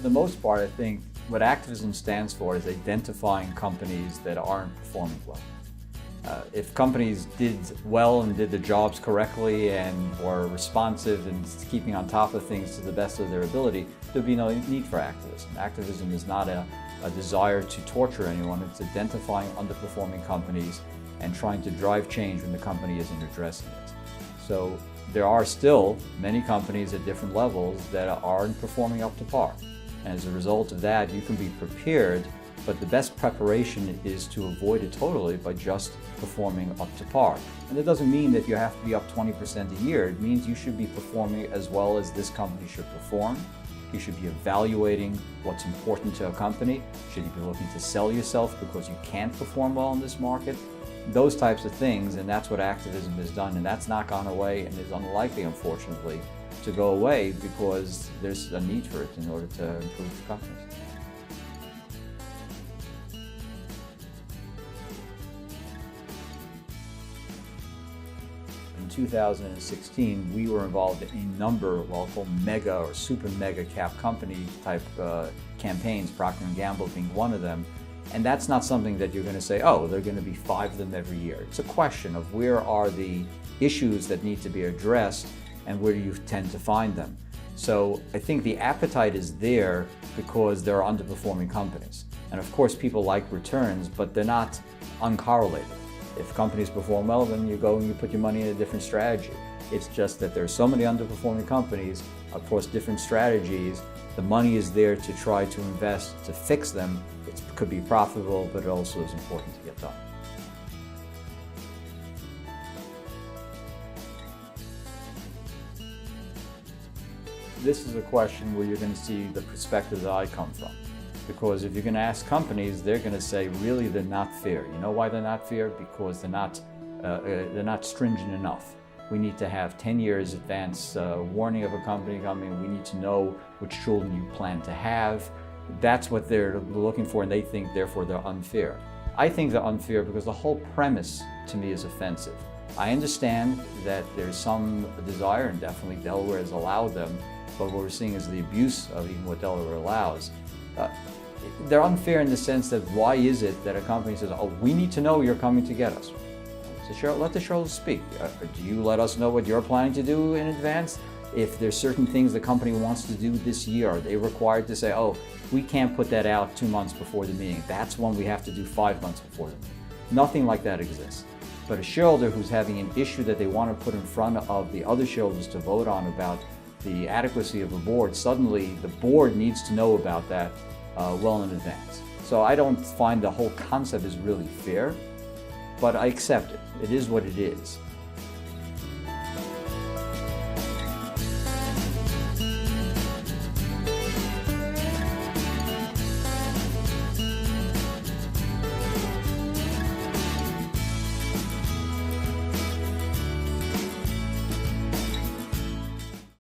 For the most part, I think what activism stands for is identifying companies that aren't performing well. If companies did well and did the jobs correctly and were responsive and keeping on top of things to the best of their ability, there'd be no need for activism. Activism is not a desire to torture anyone. It's identifying underperforming companies and trying to drive change when the company isn't addressing it. So there are still many companies at different levels that aren't performing up to par. And as a result of that, you can be prepared, but the best preparation is to avoid it totally by just performing up to par. And it doesn't mean that you have to be up 20% a year. It means you should be performing as well as this company should perform. You should be evaluating what's important to a company. Should you be looking to sell yourself because you can't perform well in this market? Those types of things, and that's what activism has done, and that's not gone away and is unlikely, unfortunately, to go away because there's a need for it in order to improve the companies. In 2016, we were involved in a number of what I'll call mega or super mega cap company type campaigns, Procter & Gamble being one of them. And that's not something that you're going to say, oh, there are going to be 5 of them every year. It's a question of where are the issues that need to be addressed and where do you tend to find them. So I think the appetite is there because there are underperforming companies. And of course, people like returns, but they're not uncorrelated. If companies perform well, then you go and you put your money in a different strategy. It's just that there are so many underperforming companies across different strategies. The money is there to try to invest to fix them. It could be profitable, but it also is important to get done. This is a question where you're going to see the perspective that I come from. Because if you're going to ask companies, they're going to say, really, they're not fair. You know why they're not fair? Because they're not stringent enough. We need to have 10 years advance warning of a company coming. We need to know which children you plan to have. That's what they're looking for, and they think, therefore, they're unfair. I think they're unfair because the whole premise, to me, is offensive. I understand that there's some desire, and definitely Delaware has allowed them, but what we're seeing is the abuse of even what Delaware allows. They're unfair in the sense that why is it that a company says, oh, we need to know you're coming to get us? So let the shareholders speak. Do you let us know what you're planning to do in advance? If there's certain things the company wants to do this year, are they required to say, oh, we can't put that out 2 months before the meeting. That's one we have to do 5 months before the meeting. Nothing like that exists. But a shareholder who's having an issue that they want to put in front of the other shareholders to vote on about the adequacy of a board, suddenly the board needs to know about that well in advance. So I don't find the whole concept is really fair, but I accept it. It is what it is.